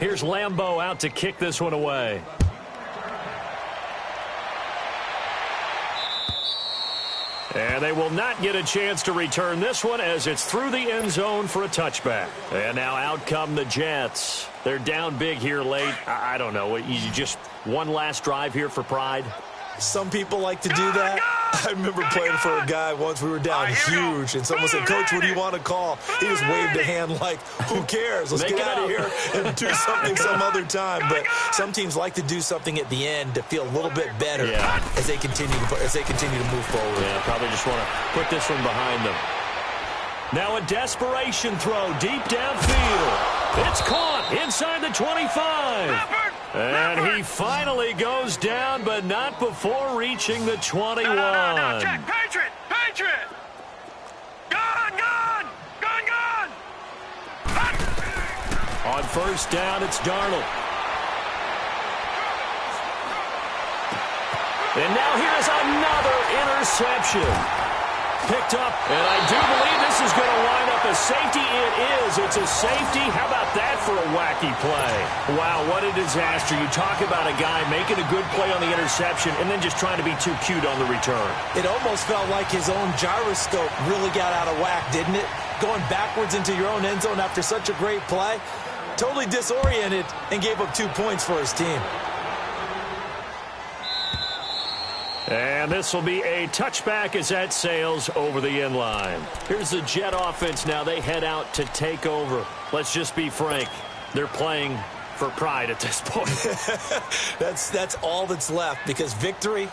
Here's Lambo out to kick this one away. And they will not get a chance to return this one as it's through the end zone for a touchback. And now out come the Jets. They're down big here late. I don't know. You just one last drive here for pride? Some people like to do that. I remember playing for a guy once. We were down huge, and someone said, "Coach, what do you want to call?" He just waved a hand like, "Who cares? Let's get out of here and do something some other time." But some teams like to do something at the end to feel a little bit better as they continue to move forward. Yeah, probably just want to put this one behind them. Now a desperation throw deep downfield. It's caught inside the 25. And he finally goes down, but not before reaching the 21. No, check. Patriot! Patriot! Gun! On first down, it's Darnold. And now here's another interception. Picked up, and I do believe this is going to line up a safety. It is. It's a safety. How about that for a wacky play? Wow, what a disaster. You talk about a guy making a good play on the interception and then just trying to be too cute on the return. It almost felt like his own gyroscope really got out of whack, didn't it? Going backwards into your own end zone after such a great play. Totally disoriented and gave up 2 points for his team. And this will be a touchback as that sails over the end line. Here's the Jet offense now. They head out to take over. Let's just be frank. They're playing for pride at this point. That's all that's left, because victory,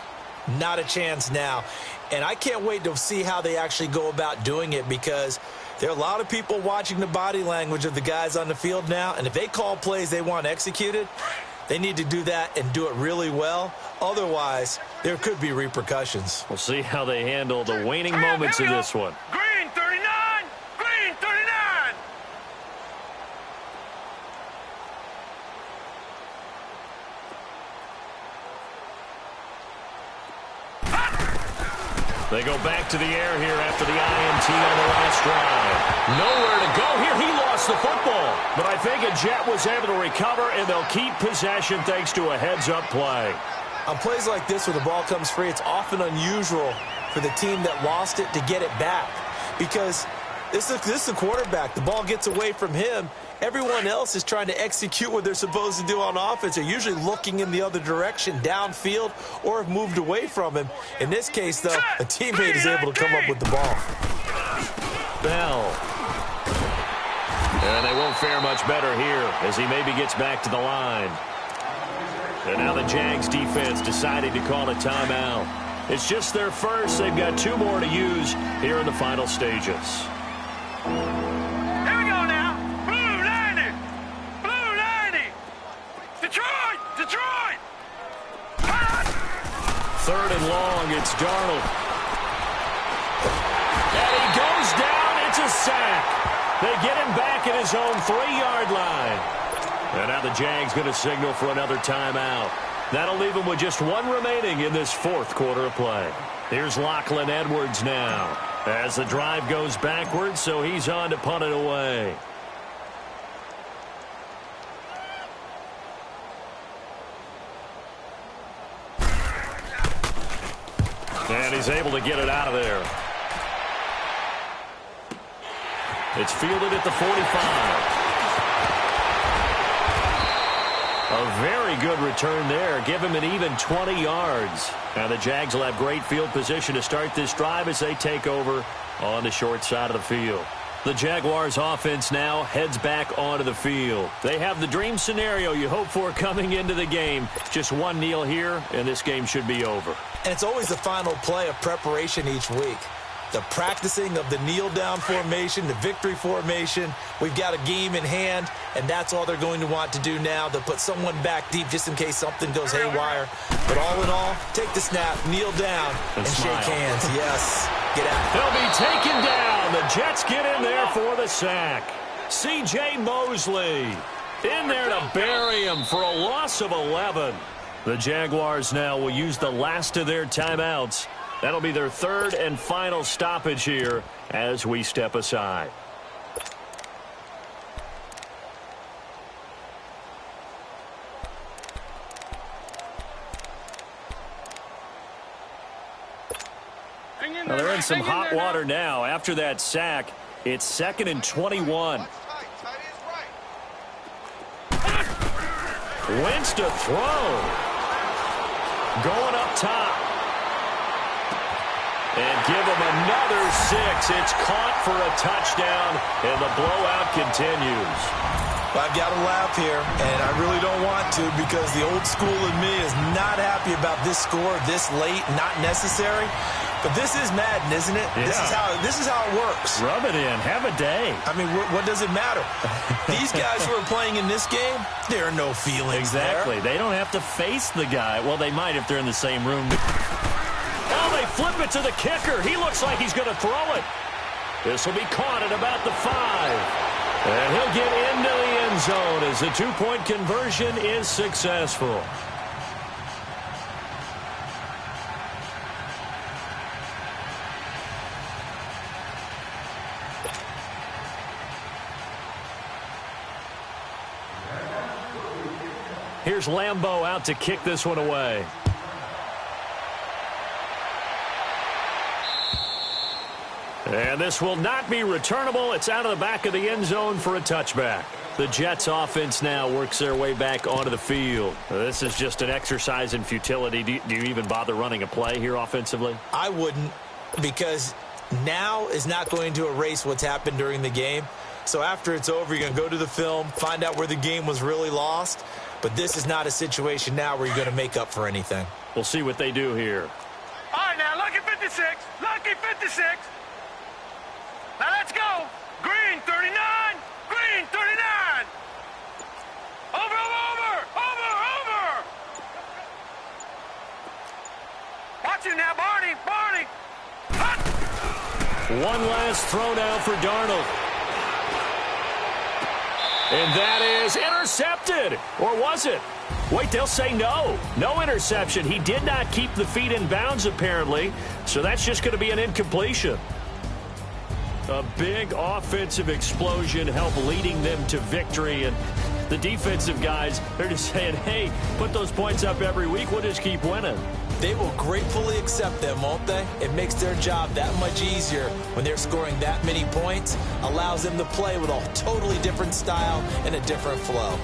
not a chance now. And I can't wait to see how they actually go about doing it, because there are a lot of people watching the body language of the guys on the field now. And if they call plays they want executed, they need to do that and do it really well. Otherwise, there could be repercussions. We'll see how they handle the waning moments of this one. Green 39! Green 39! They go back to the air here after the INT on the last drive. Nowhere to go here. He lost the football. But I think a Jet was able to recover, and they'll keep possession thanks to a heads-up play. On plays like this where the ball comes free, it's often unusual for the team that lost it to get it back, because this is the quarterback. The ball gets away from him. Everyone else is trying to execute what they're supposed to do on offense. They're usually looking in the other direction, downfield, or have moved away from him. In this case, though, a teammate is able to come up with the ball. Bell. And they won't fare much better here as he maybe gets back to the line. And now the Jags defense decided to call a timeout. It's just their first. They've got 2 more to use here in the final stages. Here we go now. Blue 90! Blue 90! Detroit! Detroit! Third and long, it's Darnold. And he goes down. It's a sack. They get him back at his own 3-yard line. And now the Jags going to signal for another timeout. That'll leave them with just 1 remaining in this 4th quarter of play. Here's Lachlan Edwards now as the drive goes backwards, so he's on to punt it away. And he's able to get it out of there. It's fielded at the 45. A very good return there. Give him an even 20 yards. Now the Jags will have great field position to start this drive as they take over on the short side of the field. The Jaguars offense now heads back onto the field. They have the dream scenario you hope for coming into the game. Just 1 kneel here, and this game should be over. And it's always the final play of preparation each week. the practicing of the kneel-down formation, the victory formation. We've got a game in hand, and that's all they're going to want to do now. They'll put someone back deep just in case something goes haywire. But all in all, take the snap, kneel down, and shake hands. Yes, get out. They'll be taken down. The Jets get in there for the sack. C.J. Mosley in there to bury him for a loss of 11. The Jaguars now will use the last of their timeouts. That'll be their third and final stoppage here as we step aside. Now they're in some hot water now. After that sack, it's 2nd and 21. Wentz to throw. Going up top. And give him another 6. It's caught for a touchdown, and the blowout continues. I've got to laugh here, and I really don't want to because the old school in me is not happy about this score this late, not necessary. But this is Madden, isn't it? Yeah. This is how it works. Rub it in. Have a day. I mean, what does it matter? These guys who are playing in this game, there are no feelings Exactly. there. They don't have to face the guy. Well, they might if they're in the same room. Oh, they flip it to the kicker. He looks like he's going to throw it. This will be caught at about the 5. And he'll get into the end zone as the two-point conversion is successful. Here's Lambeau out to kick this one away. And this will not be returnable. It's out of the back of the end zone for a touchback. The Jets offense now works their way back onto the field. This is just an exercise in futility. Do you even bother running a play here offensively? I wouldn't, because now is not going to erase what's happened during the game. So after it's over, you're going to go to the film, find out where the game was really lost. But this is not a situation now where you're going to make up for anything. We'll see what they do here. All right, now, lucky 56. Lucky 56. Now, let's go. Green, 39. Green, 39. Over. Watch it now, Barney. Hut. One last throw now for Darnold. And that is intercepted. Or was it? Wait, they'll say no. No interception. He did not keep the feet in bounds, apparently. So that's just going to be an incompletion. A big offensive explosion helped leading them to victory. And the defensive guys, they're just saying, hey, put those points up every week. We'll just keep winning. They will gratefully accept them, won't they? It makes their job that much easier when they're scoring that many points. Allows them to play with a totally different style and a different flow.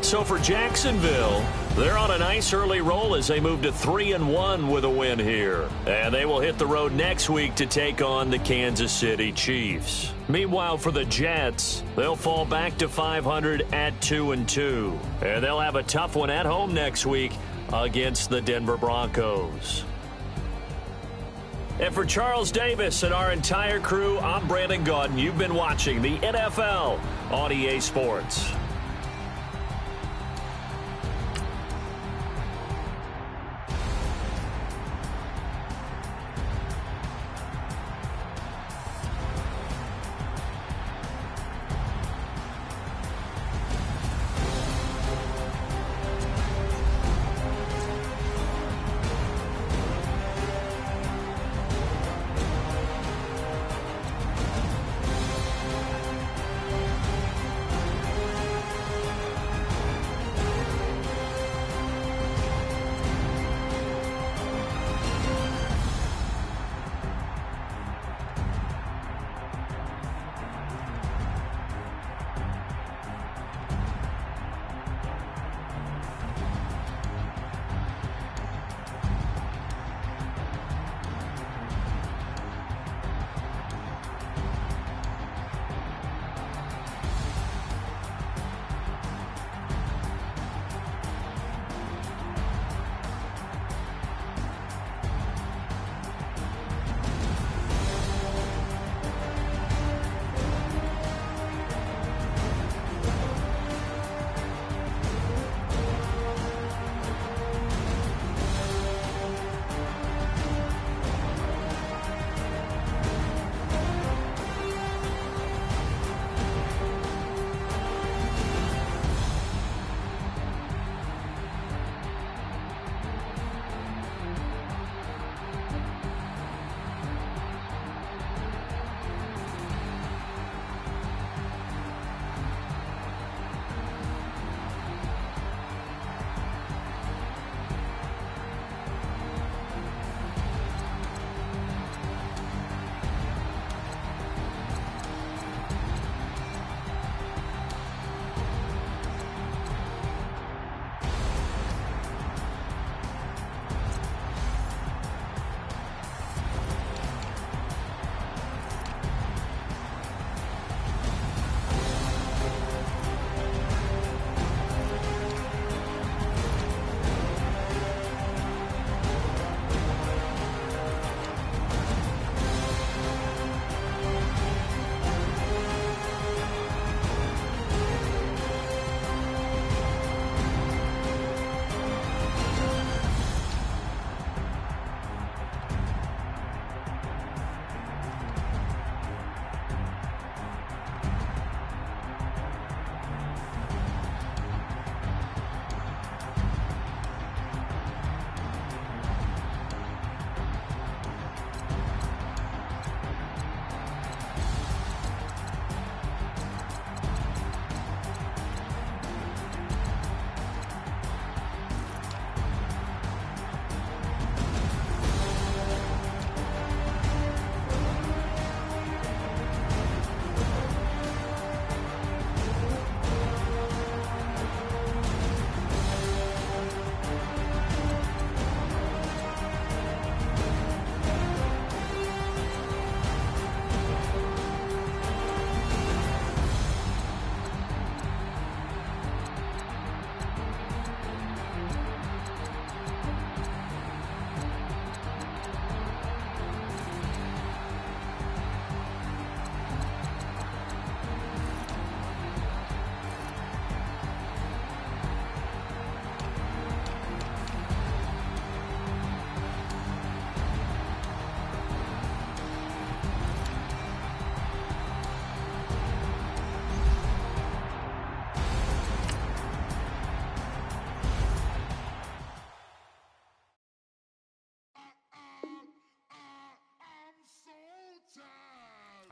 So for Jacksonville, they're on a nice early roll as they move to 3-1 with a win here. And they will hit the road next week to take on the Kansas City Chiefs. Meanwhile, for the Jets, they'll fall back to 500 at 2-2. And they'll have a tough one at home next week against the Denver Broncos. And for Charles Davis and our entire crew, I'm Brandon Gaudin. You've been watching the NFL on EA Sports.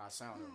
I sounded